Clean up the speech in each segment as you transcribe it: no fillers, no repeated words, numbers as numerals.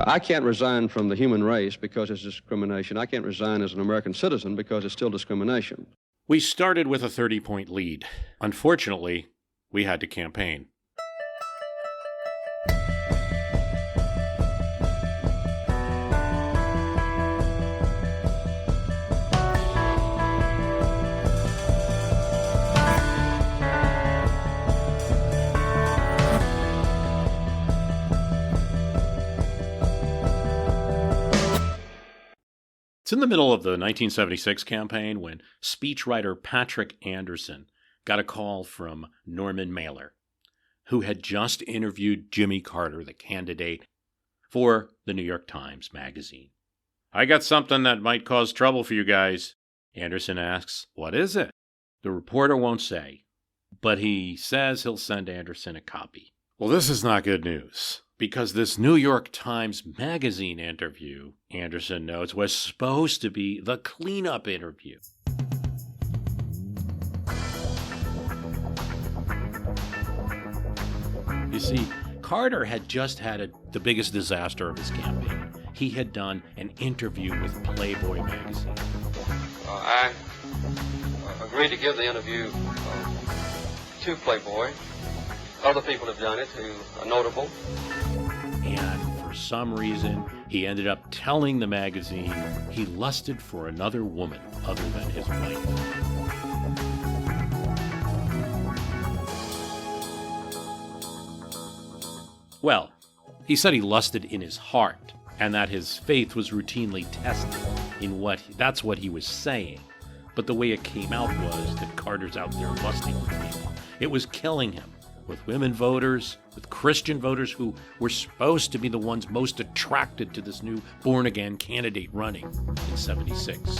I can't resign from the human race because it's discrimination. I can't resign as an American citizen because it's still discrimination. We started with a 30-point lead. Unfortunately, we had to campaign. It's in the middle of the 1976 campaign when speechwriter Patrick Anderson got a call from Norman Mailer, who had just interviewed Jimmy Carter, the candidate, for the New York Times magazine. "I got something that might cause trouble for you guys," Anderson asks. "What is it?" The reporter won't say, but he says he'll send Anderson a copy. Well, this is not good news, because this New York Times magazine interview, Anderson notes, was supposed to be the cleanup interview. You see, Carter had just had the biggest disaster of his campaign. He had done an interview with Playboy magazine. I agreed to give the interview to Playboy. Other people have done it who are notable. And for some reason, he ended up telling the magazine he lusted for another woman other than his wife. Well, he said he lusted in his heart, and that his faith was routinely tested in that's what he was saying. But the way it came out was that Carter's out there lusting with people. It was killing him. With women voters, with Christian voters who were supposed to be the ones most attracted to this new born-again candidate running in '76.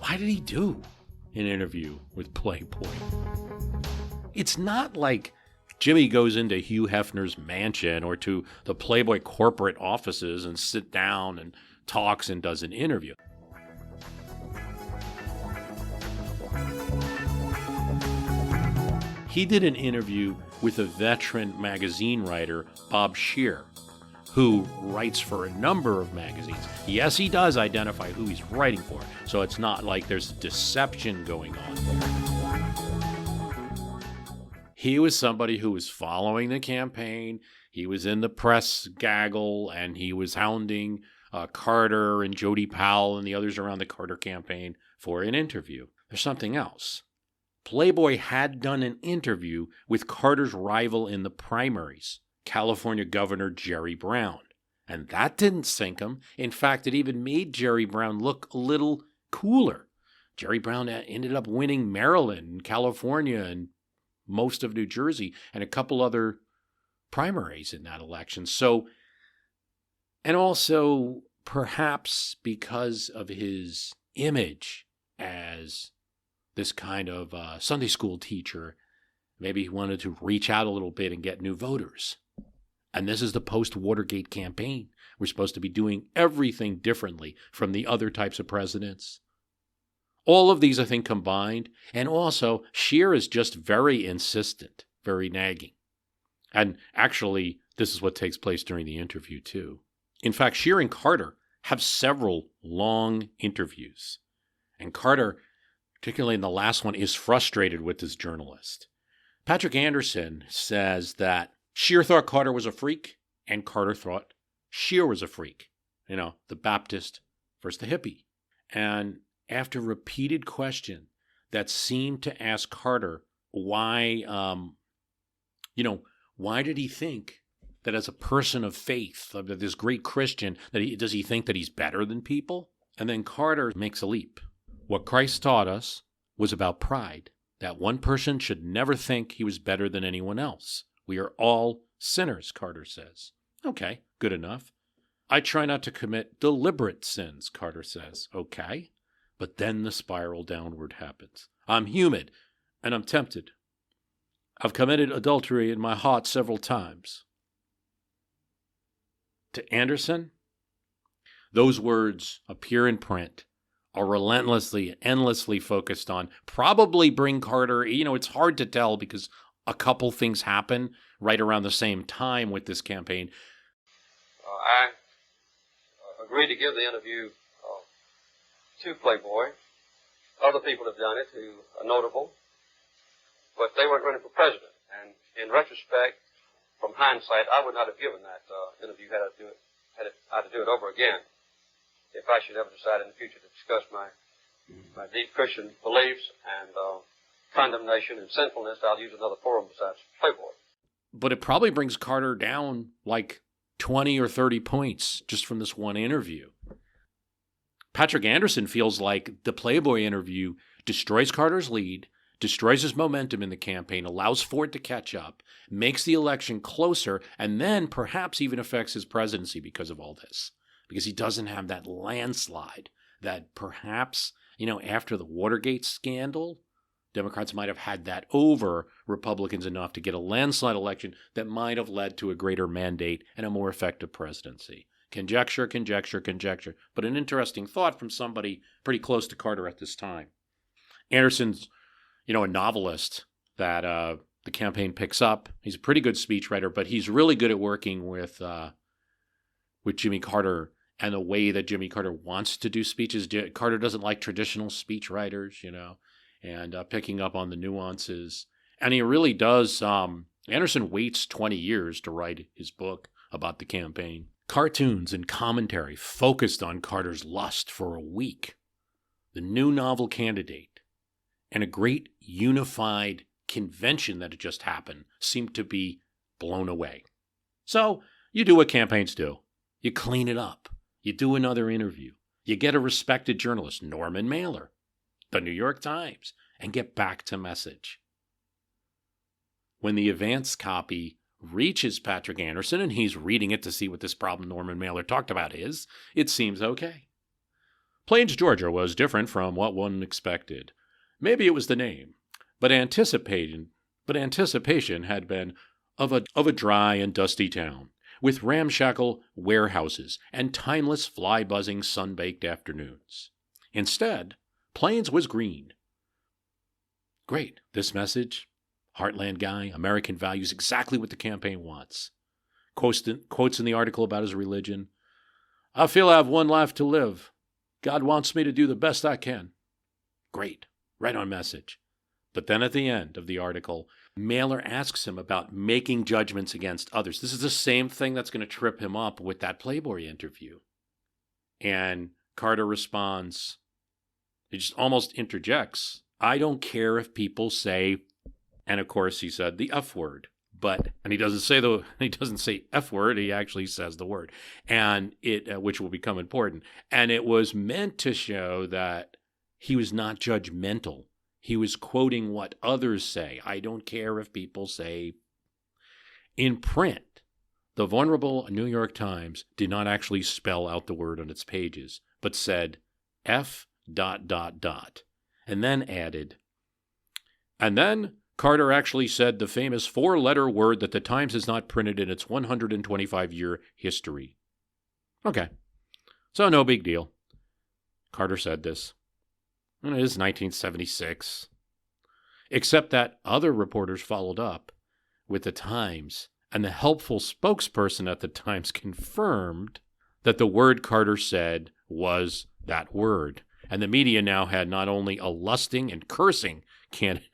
Why did he do an interview with Playboy? It's not like Jimmy goes into Hugh Hefner's mansion or to the Playboy corporate offices and sits down and talks and does an interview. He did an interview with a veteran magazine writer, Bob Scheer, who writes for a number of magazines. Yes, he does identify who he's writing for, so it's not like there's deception going on there. He was somebody who was following the campaign. He was in the press gaggle, and he was hounding Carter and Jody Powell and the others around the Carter campaign for an interview. There's something else. Playboy had done an interview with Carter's rival in the primaries, California Governor Jerry Brown, and that didn't sink him. In fact, it even made Jerry Brown look a little cooler. Jerry Brown ended up winning Maryland and California and most of New Jersey and a couple other primaries in that election. So, and also perhaps because of his image as this kind of Sunday school teacher, maybe he wanted to reach out a little bit and get new voters. And this is the post-Watergate campaign. We're supposed to be doing everything differently from the other types of presidents. All of these, I think, combined. And also, Scheer is just very insistent, very nagging. And actually, this is what takes place during the interview, too. In fact, Scheer and Carter have several long interviews. And Carter, particularly in the last one, is frustrated with this journalist. Patrick Anderson says that Scheer thought Carter was a freak, and Carter thought Scheer was a freak. You know, the Baptist versus the hippie. And after repeated questions that seemed to ask Carter why, why did he think that as a person of faith, of this great Christian, does he think that he's better than people? And then Carter makes a leap. What Christ taught us was about pride, that one person should never think he was better than anyone else. We are all sinners, Carter says. Okay, good enough. I try not to commit deliberate sins, Carter says. Okay, but then the spiral downward happens. I'm human, and I'm tempted. I've committed adultery in my heart several times. To Anderson, those words appear in print are relentlessly, endlessly focused on probably bring Carter. It's hard to tell because a couple things happen right around the same time with this campaign. I agreed to give the interview to Playboy. Other people have done it who are notable, but they weren't running for president. And in retrospect, from hindsight, I would not have given that interview had I to do it over again. If I should ever decide in the future to discuss my deep Christian beliefs and condemnation and sinfulness, I'll use another forum besides Playboy. But it probably brings Carter down like 20 or 30 points just from this one interview. Patrick Anderson feels like the Playboy interview destroys Carter's lead, destroys his momentum in the campaign, allows Ford to catch up, makes the election closer, and then perhaps even affects his presidency because of all this. Because he doesn't have that landslide that perhaps, after the Watergate scandal, Democrats might have had that over Republicans enough to get a landslide election that might have led to a greater mandate and a more effective presidency. Conjecture, conjecture, conjecture. But an interesting thought from somebody pretty close to Carter at this time. Anderson's, a novelist that the campaign picks up. He's a pretty good speechwriter, but he's really good at working with Jimmy Carter and the way that Jimmy Carter wants to do speeches. Carter doesn't like traditional speechwriters, and picking up on the nuances. And he really does. Anderson waits 20 years to write his book about the campaign. Cartoons and commentary focused on Carter's lust for a week, the new novel candidate, and a great unified convention that had just happened seemed to be blown away. So you do what campaigns do. You clean it up. You do another interview. You get a respected journalist, Norman Mailer, the New York Times, and get back to message. When the advance copy reaches Patrick Anderson and he's reading it to see what this problem Norman Mailer talked about is, it seems okay. Plains, Georgia was different from what one expected. Maybe it was the name, but anticipation had been of a dry and dusty town, with ramshackle warehouses and timeless fly-buzzing sun-baked afternoons. Instead, Plains was green. Great, this message, Heartland guy, American values, exactly what the campaign wants. Quotes in the article about his religion. I feel I have one life to live. God wants me to do the best I can. Great, right on message. But then at the end of the article, Mailer asks him about making judgments against others. This is the same thing that's going to trip him up with that Playboy interview. And Carter responds, he just almost interjects, I don't care if people say, and of course he said the F word, and he doesn't say F word, he actually says the word, and which will become important. And it was meant to show that he was not judgmental. He was quoting what others say. I don't care if people say. In print, the vulnerable New York Times did not actually spell out the word on its pages, but said F ... and then added, and then Carter actually said the famous 4-letter word that the Times has not printed in its 125-year history. Okay, so no big deal. Carter said this. And it is 1976. Except that other reporters followed up with the Times, and the helpful spokesperson at the Times confirmed that the word Carter said was that word. And the media now had not only a lusting and cursing candidate,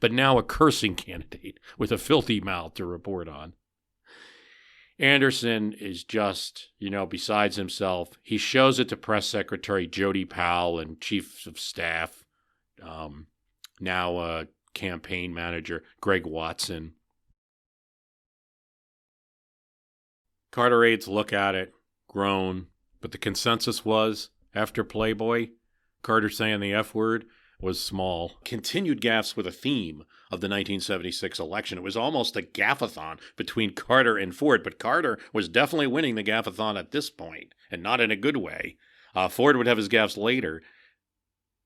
but now a cursing candidate with a filthy mouth to report on. Anderson is just, besides himself. He shows it to Press Secretary Jody Powell and Chief of Staff, now campaign manager Greg Watson. Carter aides look at it, groan, but the consensus was, after Playboy, Carter saying the F word was small. Continued gaffes were the theme of the 1976 election. It was almost a Gaffe-a-thon between Carter and Ford, but Carter was definitely winning the Gaffe-a-thon at this point, and not in a good way. Ford would have his gaffes later.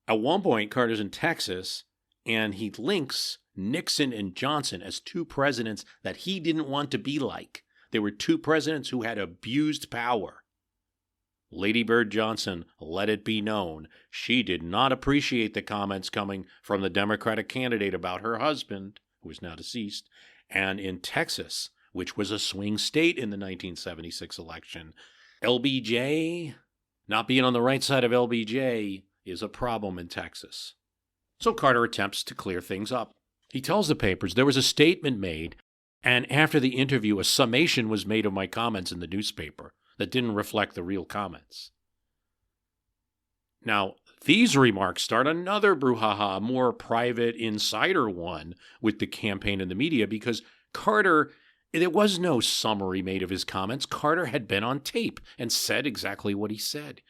At one point, Carter's in Texas, and he links Nixon and Johnson as two presidents that he didn't want to be like. They were two presidents who had abused power. Lady Bird Johnson let it be known she did not appreciate the comments coming from the Democratic candidate about her husband, who is now deceased, and in Texas, which was a swing state in the 1976 election, LBJ, not being on the right side of LBJ, is a problem in Texas. So Carter attempts to clear things up. He tells the papers there was a statement made, and after the interview, a summation was made of my comments in the newspaper that didn't reflect the real comments. Now, these remarks start another brouhaha, a more private insider one with the campaign and the media, because Carter, there was no summary made of his comments. Carter had been on tape and said exactly what he said.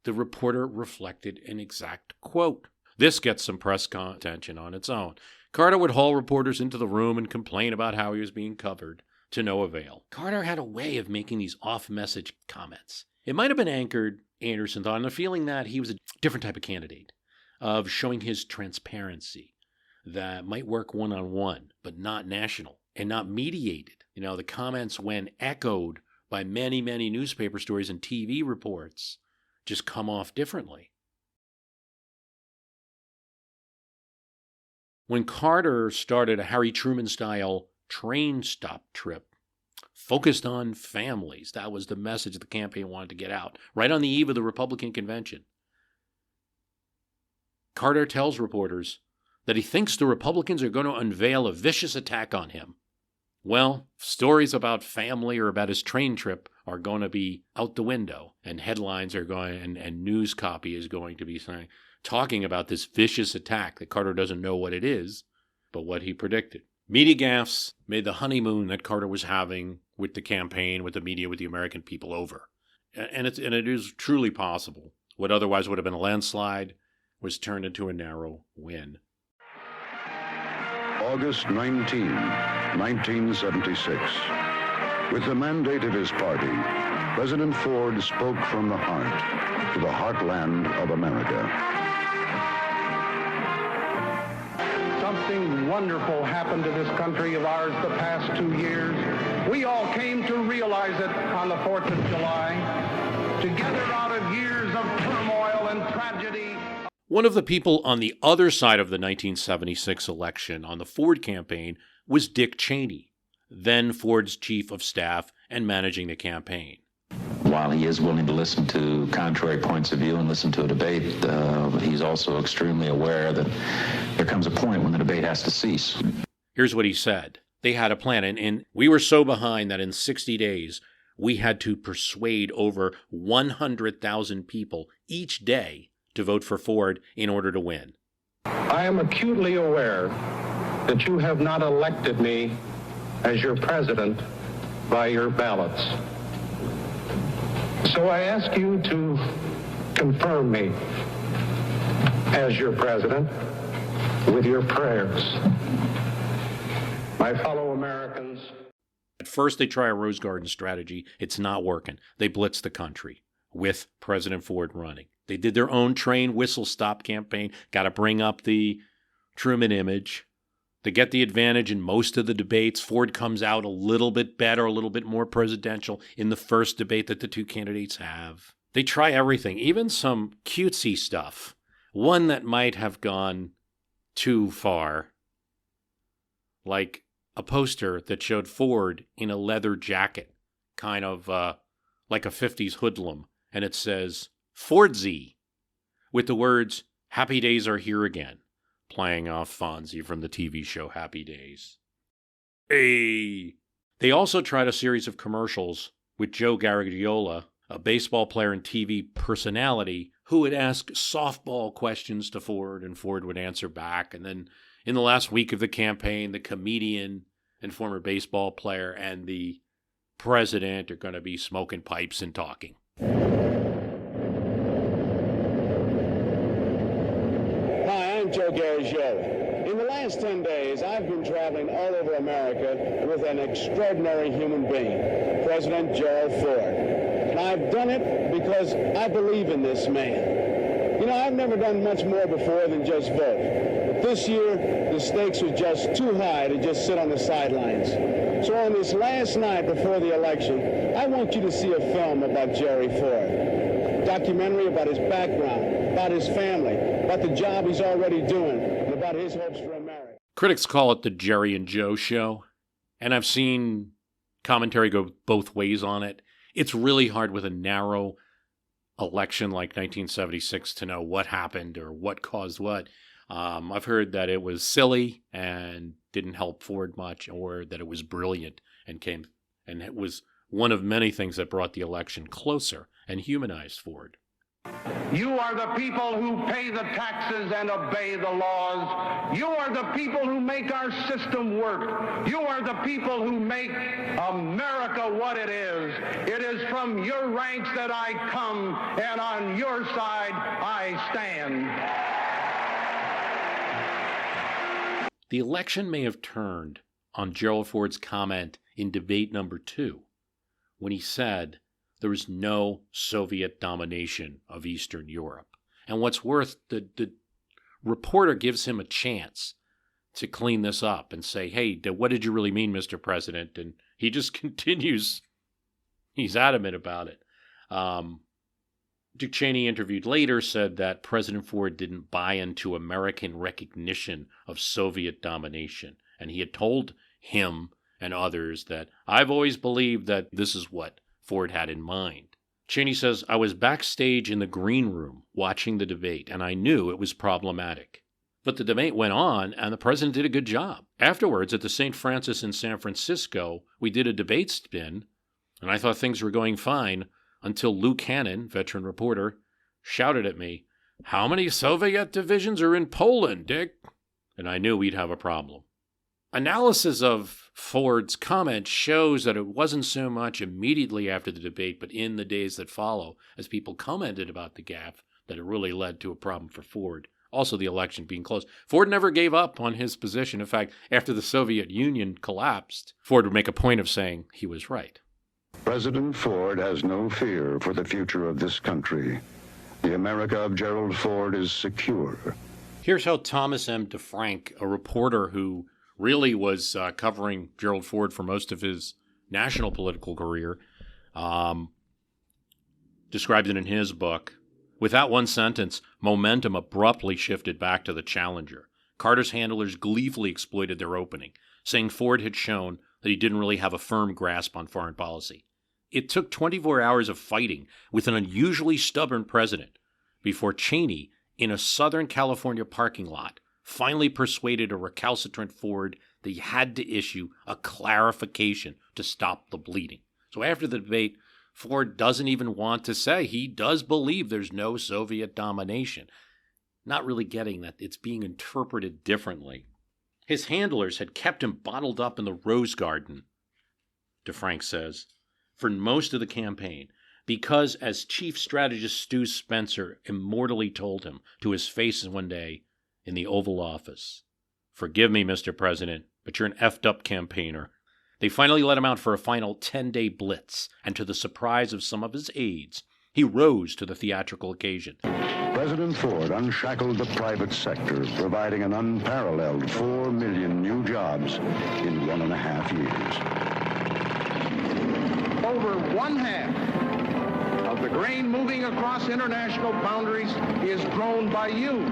The reporter reflected an exact quote. This gets some press attention on its own. Carter would haul reporters into the room and complain about how he was being covered, to no avail. Carter had a way of making these off-message comments. It might have been anchored, Anderson thought, on the feeling that he was a different type of candidate, of showing his transparency that might work one-on-one, but not national and not mediated. You know, the comments, when echoed by many, many newspaper stories and TV reports, just come off differently. When Carter started a Harry Truman-style train stop trip focused on families, that was the message the campaign wanted to get out, right on the eve of the Republican convention. Carter tells reporters that he thinks the Republicans are going to unveil a vicious attack on him. Well, stories about family or about his train trip are going to be out the window, and headlines are going, and news copy is going to be talking about this vicious attack that Carter doesn't know what it is, but what he predicted. Media gaffes made the honeymoon that Carter was having with the campaign, with the media, with the American people over. And it is truly possible. What otherwise would have been a landslide was turned into a narrow win. August 19, 1976. With the mandate of his party, President Ford spoke from the heart to the heartland of America. Something wonderful happened to this country of ours the past 2 years. We all came to realize it on the 4th of July, together out of years of turmoil and tragedy. One of the people on the other side of the 1976 election on the Ford campaign was Dick Cheney, then Ford's chief of staff and managing the campaign. While he is willing to listen to contrary points of view and listen to a debate, he's also extremely aware that there comes a point when the debate has to cease. Here's what he said. They had a plan, and we were so behind that in 60 days, we had to persuade over 100,000 people each day to vote for Ford in order to win. I am acutely aware that you have not elected me as your president by your ballots. So I ask you to confirm me as your president with your prayers. My fellow Americans. At first, they try a Rose Garden strategy. It's not working. They blitz the country with President Ford running. They did their own train whistle stop campaign, got to bring up the Truman image. They get the advantage in most of the debates. Ford comes out a little bit better, a little bit more presidential in the first debate that the two candidates have. They try everything, even some cutesy stuff. One that might have gone too far, like a poster that showed Ford in a leather jacket, kind of like a 50s hoodlum, and it says, Fordsy, with the words, "Happy days are here again," playing off Fonzie from the TV show Happy Days. Hey! They also tried a series of commercials with Joe Garagiola, a baseball player and TV personality, who would ask softball questions to Ford, and Ford would answer back. And then in the last week of the campaign, the comedian and former baseball player and the president are going to be smoking pipes and talking. Hi, I'm Joe Garagiola. In the last 10 days, I've been traveling all over America with an extraordinary human being, President Gerald Ford. And I've done it because I believe in this man. You know, I've never done much more before than just vote. But this year, the stakes were just too high to just sit on the sidelines. So on this last night before the election, I want you to see a film about Jerry Ford. documentary about his background, about his family, about the job he's already doing, and about his hopes for America. Critics call it the Jerry and Joe show, and I've seen commentary go both ways on it. It's really hard with a narrow election like 1976 to know what happened or what caused what. I've heard that it was silly and didn't help Ford much, or that it was brilliant and it was one of many things that brought the election closer and humanized Ford. You are the people who pay the taxes and obey the laws. You are the people who make our system work. You are the people who make America what it is. It is from your ranks that I come, and on your side I stand. The election may have turned on Gerald Ford's comment in debate number 2, when he said there was no Soviet domination of Eastern Europe. And what's worse, the reporter gives him a chance to clean this up and say, hey, what did you really mean, Mr. President? And he just continues. He's adamant about it. Dick Cheney, interviewed later, said that President Ford didn't buy into American recognition of Soviet domination. And he had told him and others that I've always believed that this is what Ford had in mind. Cheney says, I was backstage in the green room watching the debate, and I knew it was problematic. But the debate went on, and the president did a good job. Afterwards, at the St. Francis in San Francisco, we did a debate spin, and I thought things were going fine until Lou Cannon, veteran reporter, shouted at me, how many Soviet divisions are in Poland, Dick? And I knew we'd have a problem. Analysis of Ford's comment shows that it wasn't so much immediately after the debate, but in the days that follow, as people commented about the gaffe, that it really led to a problem for Ford. Also, the election being close. Ford never gave up on his position. In fact, after the Soviet Union collapsed, Ford would make a point of saying he was right. President Ford has no fear for the future of this country. The America of Gerald Ford is secure. Here's how Thomas M. DeFrank, a reporter who really was covering Gerald Ford for most of his national political career, describes it in his book. With that one sentence, momentum abruptly shifted back to the challenger. Carter's handlers gleefully exploited their opening, saying Ford had shown that he didn't really have a firm grasp on foreign policy. It took 24 hours of fighting with an unusually stubborn president before Cheney, in a Southern California parking lot, finally persuaded a recalcitrant Ford that he had to issue a clarification to stop the bleeding. So after the debate, Ford doesn't even want to say he does believe there's no Soviet domination, not really getting that it's being interpreted differently. His handlers had kept him bottled up in the Rose Garden, DeFrank says, for most of the campaign, because, as chief strategist Stu Spencer immortally told him to his face one day in the Oval Office, forgive me, Mr. President, but you're an effed up campaigner. They finally let him out for a final 10-day blitz, and to the surprise of some of his aides, he rose to the theatrical occasion. President Ford unshackled the private sector, providing an unparalleled 4 million new jobs in 1.5 years. Over one half of the grain moving across international boundaries is grown by you,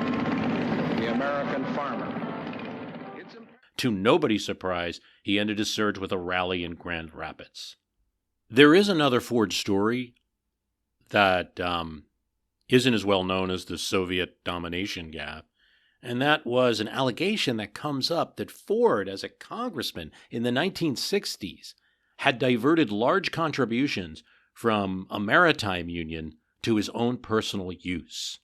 the American farmer. To nobody's surprise, he ended his surge with a rally in Grand Rapids. There is another Ford story that isn't as well known as the Soviet domination gaffe, and that was an allegation that comes up that Ford, as a congressman in the 1960s, had diverted large contributions from a maritime union to his own personal use.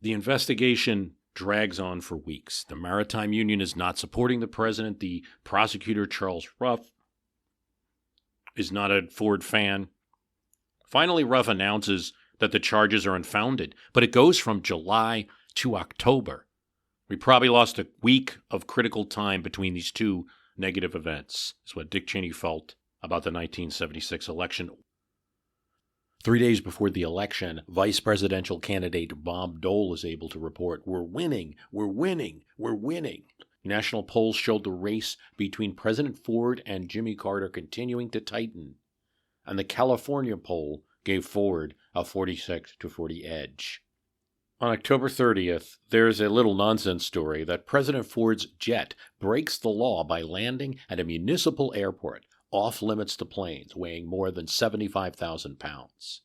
The investigation drags on for weeks. The maritime union is not supporting the president. The prosecutor, Charles Ruff, is not a Ford fan. Finally, Ruff announces that the charges are unfounded, but it goes from July to October. We probably lost a week of critical time between these two negative events, is what Dick Cheney felt about the 1976 election. 3 days before the election, vice presidential candidate Bob Dole is able to report, we're winning, we're winning, we're winning. National polls showed the race between President Ford and Jimmy Carter continuing to tighten, and the California poll gave Ford a 46 to 40 edge. On October 30th, there's a little nonsense story that President Ford's jet breaks the law by landing at a municipal airport off-limits to planes weighing more than 75,000 pounds.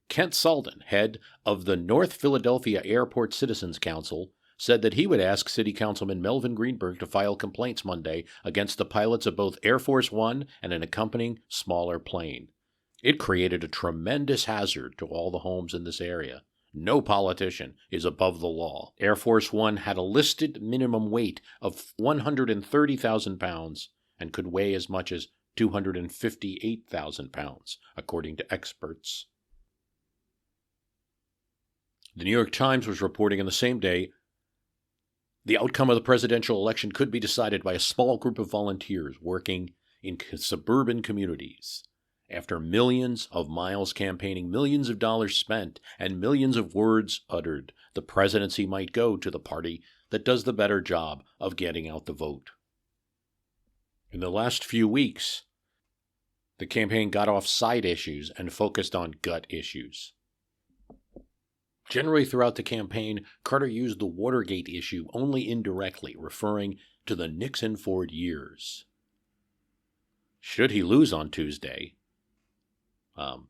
Kent Selden, head of the North Philadelphia Airport Citizens Council, said that he would ask City Councilman Melvin Greenberg to file complaints Monday against the pilots of both Air Force One and an accompanying smaller plane. It created a tremendous hazard to all the homes in this area. No politician is above the law. Air Force One had a listed minimum weight of 130,000 pounds and could weigh as much as 258,000 pounds, according to experts. The New York Times was reporting on the same day the outcome of the presidential election could be decided by a small group of volunteers working in suburban communities. After millions of miles campaigning, millions of dollars spent, and millions of words uttered, the presidency might go to the party that does the better job of getting out the vote. In the last few weeks, the campaign got off side issues and focused on gut issues. Generally throughout the campaign, Carter used the Watergate issue only indirectly, referring to the Nixon-Ford years. Should he lose on Tuesday, one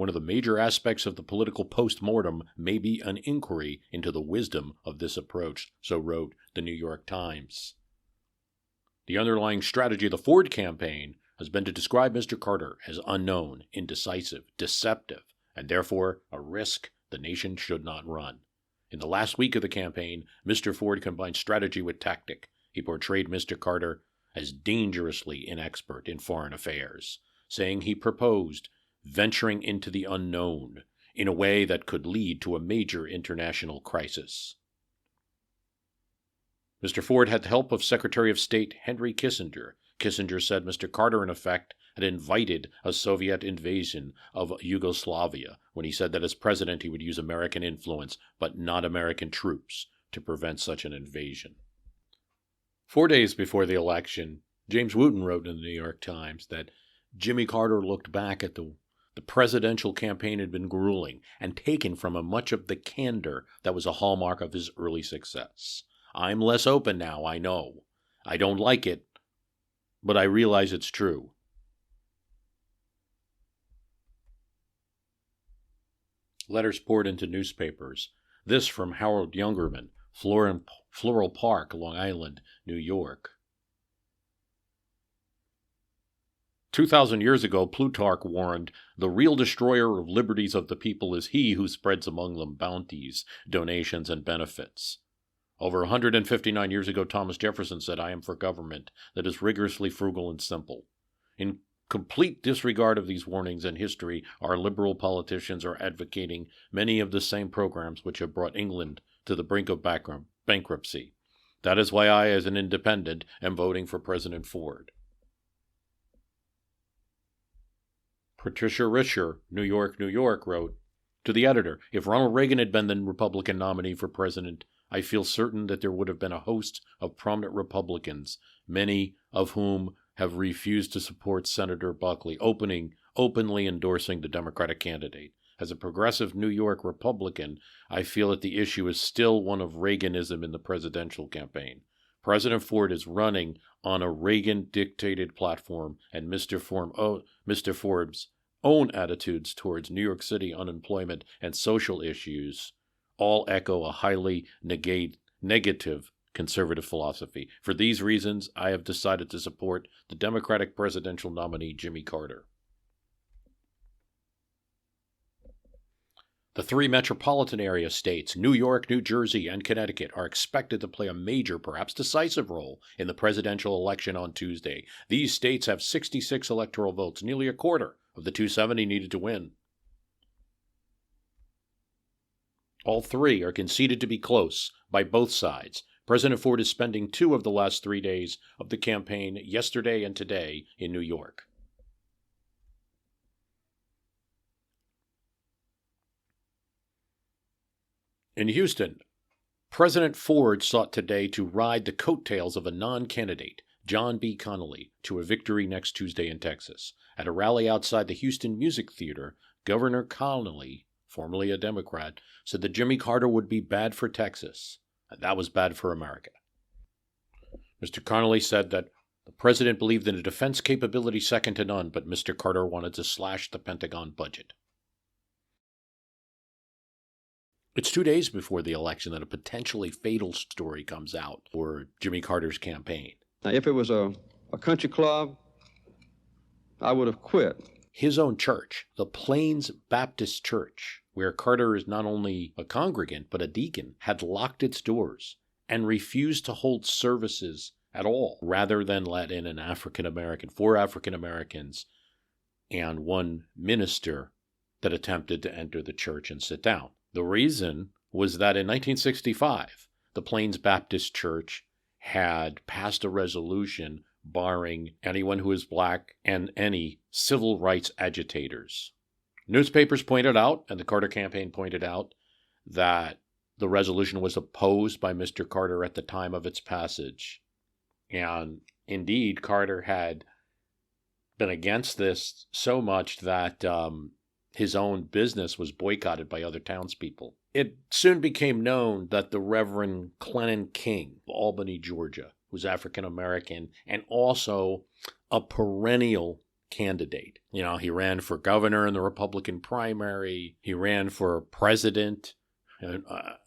of the major aspects of the political post-mortem may be an inquiry into the wisdom of this approach, so wrote the New York Times. The underlying strategy of the Ford campaign has been to describe Mr. Carter as unknown, indecisive, deceptive, and therefore a risk the nation should not run. In the last week of the campaign, Mr. Ford combined strategy with tactic. He portrayed Mr. Carter as dangerously inexpert in foreign affairs, saying he proposed venturing into the unknown in a way that could lead to a major international crisis. Mr. Ford had the help of Secretary of State Henry Kissinger. Kissinger said Mr. Carter, in effect, had invited a Soviet invasion of Yugoslavia when he said that as president he would use American influence, but not American troops, to prevent such an invasion. 4 days before the election, James Wooten wrote in the New York Times that Jimmy Carter looked back at the presidential campaign had been grueling and taken from him much of the candor that was a hallmark of his early success. I'm less open now, I know. I don't like it, but I realize it's true. Letters poured into newspapers. This from Harold Youngerman, Floral Park, Long Island, New York. 2,000 years ago, Plutarch warned, "The real destroyer of liberties of the people is he who spreads among them bounties, donations, and benefits." Over 159 years ago, Thomas Jefferson said, "I am for government that is rigorously frugal and simple." In complete disregard of these warnings and history, our liberal politicians are advocating many of the same programs which have brought England to the brink of bankruptcy. That is why I, as an independent, am voting for President Ford. Patricia Richer, New York, wrote, to the editor, "If Ronald Reagan had been the Republican nominee for president, I feel certain that there would have been a host of prominent Republicans, many of whom have refused to support Senator Buckley, openly endorsing the Democratic candidate. As a progressive New York Republican, I feel that the issue is still one of Reaganism in the presidential campaign. President Ford is running on a Reagan-dictated platform, and Mr. Forbes' own attitudes towards New York City unemployment and social issues all echo a highly negative conservative philosophy. For these reasons, I have decided to support the Democratic presidential nominee, Jimmy Carter." The three metropolitan area states, New York, New Jersey, and Connecticut, are expected to play a major, perhaps decisive role in the presidential election on Tuesday. These states have 66 electoral votes, nearly a quarter of the 270 needed to win. All three are conceded to be close by both sides. President Ford is spending 2 of the last 3 days of the campaign, yesterday and today, in New York. In Houston, President Ford sought today to ride the coattails of a non-candidate, John B. Connally, to a victory next Tuesday in Texas. At a rally outside the Houston Music Theater, Governor Connally, formerly a Democrat, said that Jimmy Carter would be bad for Texas, and that was bad for America. Mr. Connally said that the president believed in a defense capability second to none, but Mr. Carter wanted to slash the Pentagon budget. It's 2 days before the election that a potentially fatal story comes out for Jimmy Carter's campaign. Now, if it was a country club, I would have quit. His own church, the Plains Baptist Church, where Carter is not only a congregant but a deacon, had locked its doors and refused to hold services at all, rather than let in an four African Americans, and one minister that attempted to enter the church and sit down. The reason was that in 1965, the Plains Baptist Church had passed a resolution barring anyone who is black and any civil rights agitators. Newspapers pointed out, and the Carter campaign pointed out, that the resolution was opposed by Mr. Carter at the time of its passage. And indeed, Carter had been against this so much that his own business was boycotted by other townspeople. It soon became known that the Reverend Clennon King of Albany, Georgia, who's African American and also a perennial candidate. He ran for governor in the Republican primary. He ran for president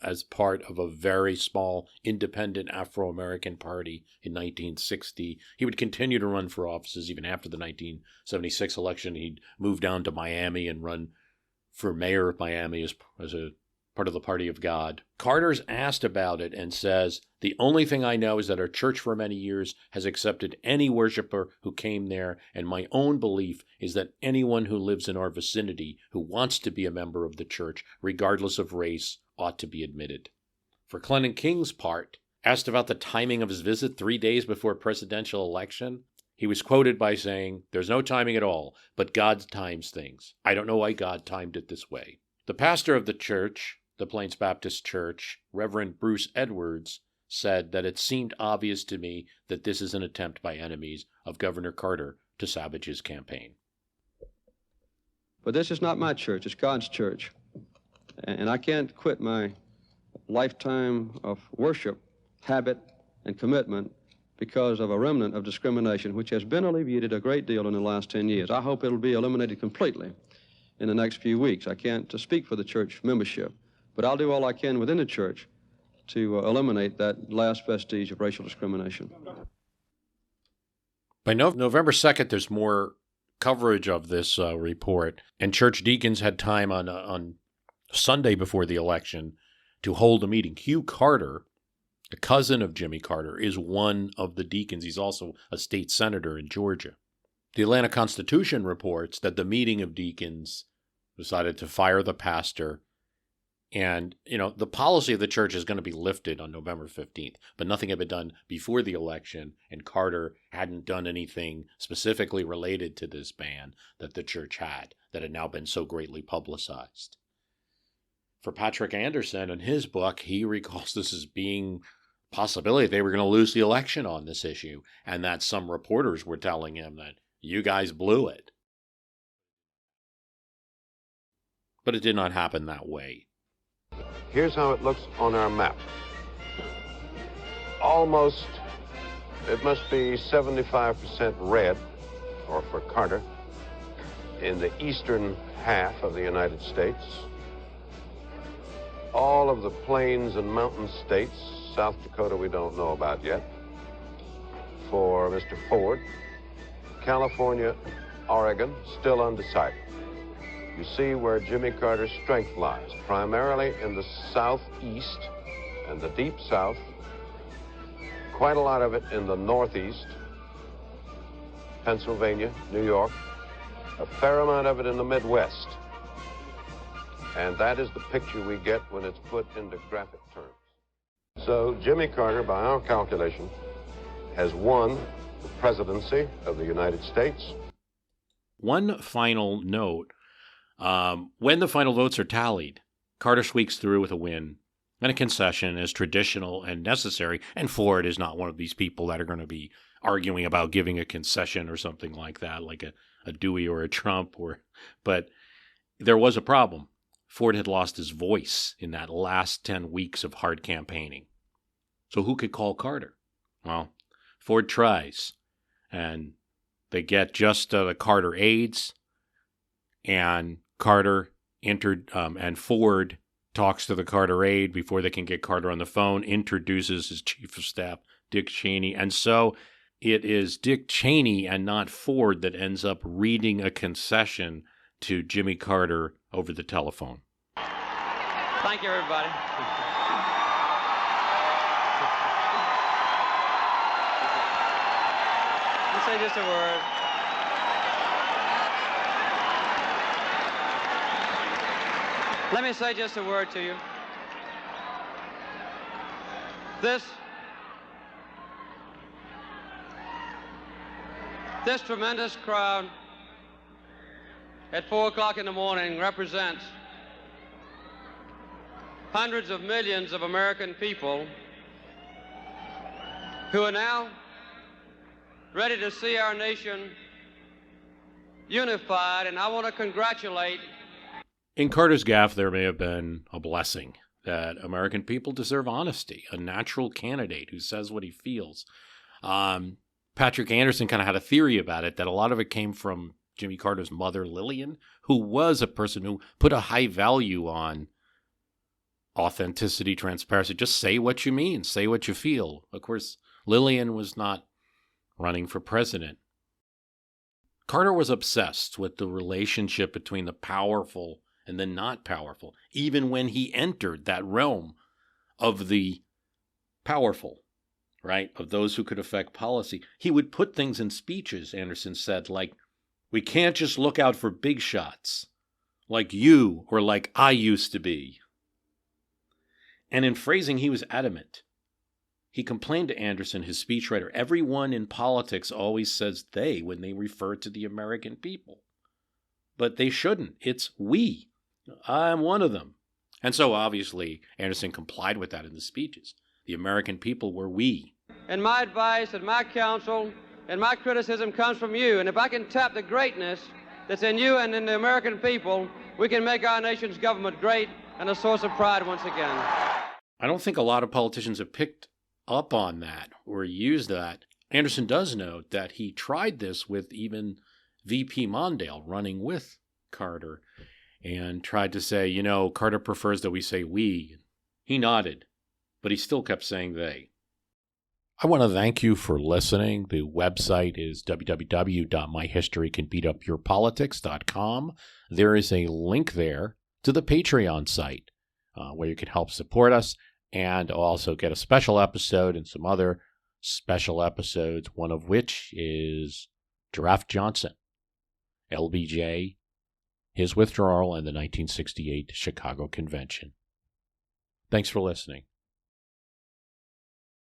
as part of a very small independent Afro-American party in 1960. He would continue to run for offices even after the 1976 election. He'd move down to Miami and run for mayor of Miami as a part of the Party of God. Carter's asked about it and says, "The only thing I know is that our church for many years has accepted any worshiper who came there, and my own belief is that anyone who lives in our vicinity who wants to be a member of the church, regardless of race, ought to be admitted." For Clennon King's part, asked about the timing of his visit 3 days before a presidential election, he was quoted by saying, "There's no timing at all, but God times things. I don't know why God timed it this way." The pastor of the church, the Plains Baptist Church, Reverend Bruce Edwards, said that it seemed obvious to me that this is an attempt by enemies of Governor Carter to savage his campaign. But this is not my church, it's God's church. And I can't quit my lifetime of worship, habit, and commitment because of a remnant of discrimination, which has been alleviated a great deal in the last 10 years. I hope it'll be eliminated completely in the next few weeks. I can't speak for the church membership, but I'll do all I can within the church to eliminate that last vestige of racial discrimination. By November 2nd, there's more coverage of this report, and church deacons had time on Sunday before the election to hold a meeting. Hugh Carter, a cousin of Jimmy Carter, is one of the deacons. He's also a state senator in Georgia. The Atlanta Constitution reports that the meeting of deacons decided to fire the pastor. And, the policy of the church is going to be lifted on November 15th, but nothing had been done before the election, and Carter hadn't done anything specifically related to this ban that the church had, that had now been so greatly publicized. For Patrick Anderson, in his book, he recalls this as being a possibility they were going to lose the election on this issue, and that some reporters were telling him that you guys blew it. But it did not happen that way. Here's how it looks on our map. Almost, it must be 75% red, or for Carter, in the eastern half of the United States. All of the plains and mountain states, South Dakota we don't know about yet, for Mr. Ford. California, Oregon, still undecided. You see where Jimmy Carter's strength lies, primarily in the southeast and the deep south, quite a lot of it in the northeast, Pennsylvania, New York, a fair amount of it in the Midwest. And that is the picture we get when it's put into graphic terms. So Jimmy Carter, by our calculation, has won the presidency of the United States. One final note. When the final votes are tallied, Carter squeaks through with a win and a concession as traditional and necessary, and Ford is not one of these people that are going to be arguing about giving a concession or something like that, like a a Dewey or a Trump, but there was a problem. Ford had lost his voice in that last 10 weeks of hard campaigning. So who could call Carter? Well, Ford tries, and they get just the Carter aides, and Carter entered, and Ford talks to the Carter aide before they can get Carter on the phone, introduces his chief of staff, Dick Cheney, and so it is Dick Cheney and not Ford that ends up reading a concession to Jimmy Carter over the telephone. Thank you, everybody. Let me say just a word. Let me say just a word to you. This tremendous crowd at 4 o'clock in the morning represents hundreds of millions of American people who are now ready to see our nation unified, and I want to congratulate. In Carter's gaffe, there may have been a blessing that American people deserve honesty, a natural candidate who says what he feels. Patrick Anderson kind of had a theory about it, that a lot of it came from Jimmy Carter's mother, Lillian, who was a person who put a high value on authenticity, transparency. Just say what you mean, say what you feel. Of course, Lillian was not running for president. Carter was obsessed with the relationship between the powerful and the not powerful, even when he entered that realm of the powerful, right, of those who could affect policy. He would put things in speeches, Anderson said, like, we can't just look out for big shots, like you or like I used to be. And in phrasing, he was adamant. He complained to Anderson, his speechwriter, everyone in politics always says they when they refer to the American people. But they shouldn't. It's we. I'm one of them. And so obviously Anderson complied with that in the speeches. The American people were we. And my advice and my counsel and my criticism comes from you. And if I can tap the greatness that's in you and in the American people, we can make our nation's government great and a source of pride once again. I don't think a lot of politicians have picked up on that or used that. Anderson does note that he tried this with even VP Mondale running with Carter and tried to say, you know, Carter prefers that we say we. He nodded, but he still kept saying they. I want to thank you for listening. The website is www.myhistorycanbeatupyourpolitics.com. There is a link there to the Patreon site where you can help support us and also get a special episode and some other special episodes, one of which is Giraffe Johnson, LBJ, his withdrawal, and the 1968 Chicago Convention. Thanks for listening.